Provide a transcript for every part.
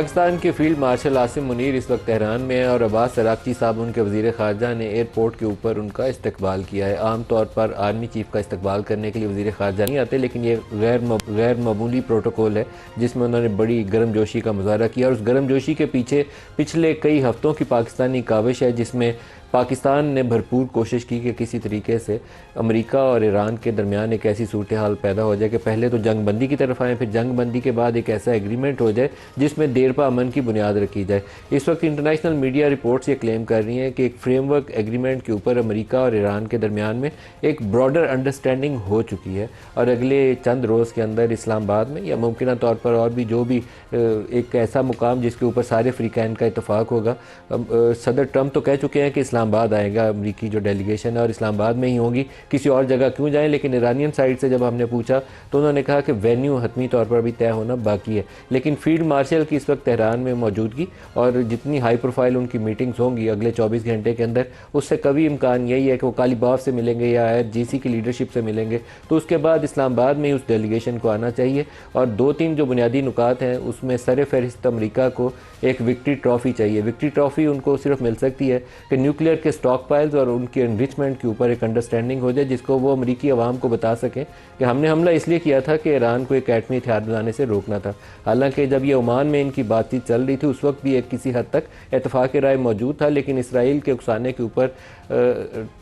पाकिस्तान के field marshal Asim Munir इस वक्त तेहरान में है और अब्बास अरागची साहब उनके वज़ीर ख़ारजा ने एयरपोर्ट के ऊपर उनका इस्तकबाल किया है। आम तौर पर आर्मी चीफ का इस्तकबाल करने के लिए वज़ीर ख़ारजा नहीं आते, लेकिन ये गैर मामूली प्रोटोकॉल है जिसमें उन्होंने बड़ी गर्मजोशी का मुजाहरा किया। और उस गर्मजोशी के पीछे पिछले कई हफ्तों की पाकिस्तानी काविश है, जिसमें पाकिस्तान ने भरपूर कोशिश की कि किसी तरीके से अमेरिका और ईरान के दरमियान एक ऐसी सूरत हाल पैदा हो जाए कि पहले तो जंग बंदी की तरफ आएँ, फिर जंग बंदी के बाद एक ऐसा एग्रीमेंट हो जाए जिसमें देरपा अमन की बुनियाद रखी जाए। इस वक्त इंटरनेशनल मीडिया रिपोर्ट्स ये क्लेम कर रही हैं कि एक फ्रेमवर्क एग्रीमेंट के ऊपर अमेरिका और ईरान के दरमियान में एक ब्रॉडर अंडरस्टैंडिंग हो चुकी है और अगले चंद रोज़ के अंदर इस्लामाबाद में या मुमकिन तौर पर और भी जो भी एक ऐसा मुकाम जिसके ऊपर सारे फ्रीकैन का इतफाक़ होगा। सदर ट्रंप तो कह चुके हैं कि इस्लामाबाद आएगा अमेरिकी जो डेलीगेशन है और इस्लामाबाद में ही होगी, किसी और जगह क्यों जाएं। लेकिन ईरानियन साइड से जब हमने पूछा तो उन्होंने कहा कि वेन्यू हतमी तौर पर भी तय होना बाकी है। लेकिन फील्ड मार्शल की इस वक्त तेहरान में मौजूदगी और जितनी हाई प्रोफाइल उनकी मीटिंग्स होंगी अगले 24 घंटे के अंदर, उससे कभी इम्कान यही है कि वो कालीबाफ से मिलेंगे या IRGC की लीडरशिप से मिलेंगे। तो उसके बाद इस्लामाबाद में उस डेलीगेशन को आना चाहिए और 2-3 जो बुनियादी नुकात हैं उसमें सर फहरिस्त अमेरिका को एक विक्ट्री ट्रॉफ़ी चाहिए। विक्ट्री ट्रॉफ़ी उनको सिर्फ मिल सकती है कि न्यूक्लियर के स्टॉक पाइल्स और उनके एनरिचमेंट के ऊपर एक अंडरस्टैंडिंग हो जाए, जिसको वो अमेरिकी अवाम को बता सकें कि हमने हमला इसलिए किया था कि ईरान को एक एटमी हथियार बनाने से रोकना था। हालांकि जब ये ओमान में इनकी बातचीत चल रही थी उस वक्त भी एक किसी हद तक इत्तेफाक राय मौजूद था, लेकिन इसराइल के उकसाने के ऊपर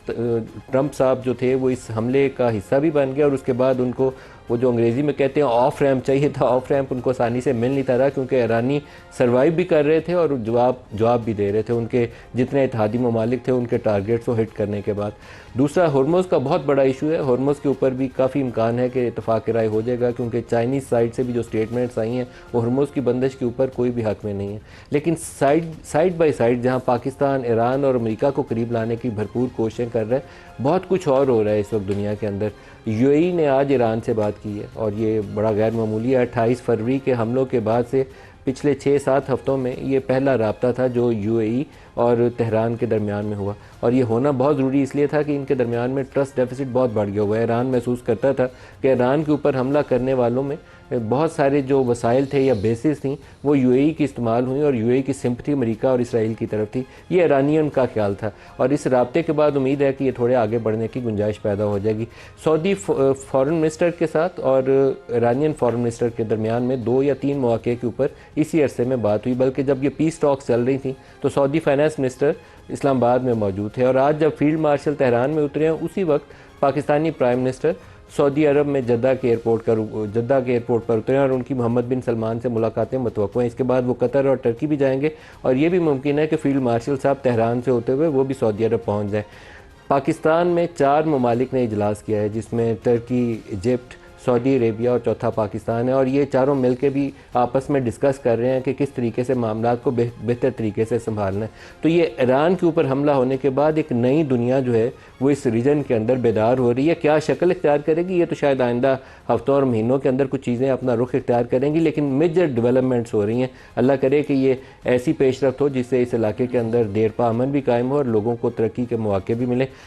ट्रंप साहब जो थे वो इस हमले का हिस्सा भी बन गए और उसके बाद उनको वो जो अंग्रेज़ी में कहते हैं ऑफ रैम्प चाहिए था, ऑफ रैम्प उनको आसानी से मिल नहीं था रहा, क्योंकि ईरानी सर्वाइव भी कर रहे थे और जवाब भी दे रहे थे उनके जितने इत्तेहादी ममालिक थे उनके टारगेट्स को हिट करने के बाद। दूसरा हॉर्मुज़ का बहुत बड़ा इशू है। हॉर्मुज़ के ऊपर भी काफ़ी इम्कान है कि इत्तेफाक राय हो जाएगा, क्योंकि चाइनीज़ साइड से भी जो स्टेटमेंट्स आई हैं वो हॉर्मुज़ की बंदिश के ऊपर कोई भी हक में नहीं है। लेकिन साइड बाई साइड जहाँ पाकिस्तान ईरान और अमेरिका को करीब लाने की भरपूर कोशिशें कर रहा है, बहुत कुछ और हो रहा है इस वक्त दुनिया के अंदर। UAE ने आज ईरान से बात की है और ये बड़ा गैर मामूली है। 28 फरवरी के हमलों के बाद से पिछले 6-7 हफ्तों में ये पहला राब्ता था जो UAE और तेहरान के दरमियान में हुआ और ये होना बहुत ज़रूरी इसलिए था कि इनके दरमियान में ट्रस्ट डेफिसिट बहुत बढ़ गया हुआ है। ईरान महसूस करता था कि ईरान के ऊपर हमला करने वालों में बहुत सारे जो वसाइल थे या बेसिस थी वो UAE की इस्तेमाल हुई और UAE की सिंपथी अमेरिका और इसराइल की तरफ थी। ये ईरानियन का ख्याल था और इस राब्ते के बाद उम्मीद है कि ये थोड़े आगे बढ़ने की गुंजाइश पैदा हो जाएगी। सऊदी फॉरेन मिनिस्टर के साथ और ईरानियन फॉरेन मिनिस्टर के दरमियान में 2 या 3 मौके के ऊपर इसी अरसे में बात हुई, बल्कि जब ये पीस टॉक्स चल रही थी तो सऊदी फाइनेंस मिनिस्टर इस्लामाबाद में मौजूद थे और आज जब फील्ड मार्शल तेहरान में उतरे हैं उसी वक्त पाकिस्तानी प्राइम मिनिस्टर सऊदी अरब में जद्दा के एयरपोर्ट पर उतरे और उनकी मोहम्मद बिन सलमान से मुलाकातें मुतवक्को हैं। इसके बाद वो कतर और टर्की भी जाएंगे और ये भी मुमकिन है कि फील्ड मार्शल साहब तेहरान से होते हुए वो भी सऊदी अरब पहुँच जाएँ। पाकिस्तान में 4 ममालिक ने इजलास किया है, जिसमें टर्की, इजिप्ट, सऊदी अरेबिया और चौथा पाकिस्तान है और ये चारों मिलकर भी आपस में डिस्कस कर रहे हैं कि किस तरीके से मामला को बेहतर तरीके से संभालना है। तो ये ईरान के ऊपर हमला होने के बाद एक नई दुनिया जो है वो इस रीजन के अंदर बेदार हो रही है। क्या शक्ल इख्तियार करेगी ये तो शायद आइंदा हफ्तों और महीनों के अंदर कुछ चीज़ें अपना रुख इख्तियार करेंगी, लेकिन मेजर डेवलपमेंट्स हो रही हैं। अल्लाह करे कि ये ऐसी पेशरफ्त हो जिससे इस इलाके के अंदर देरपा अमन भी कायम हो और लोगों को तरक्की के मौके भी मिले।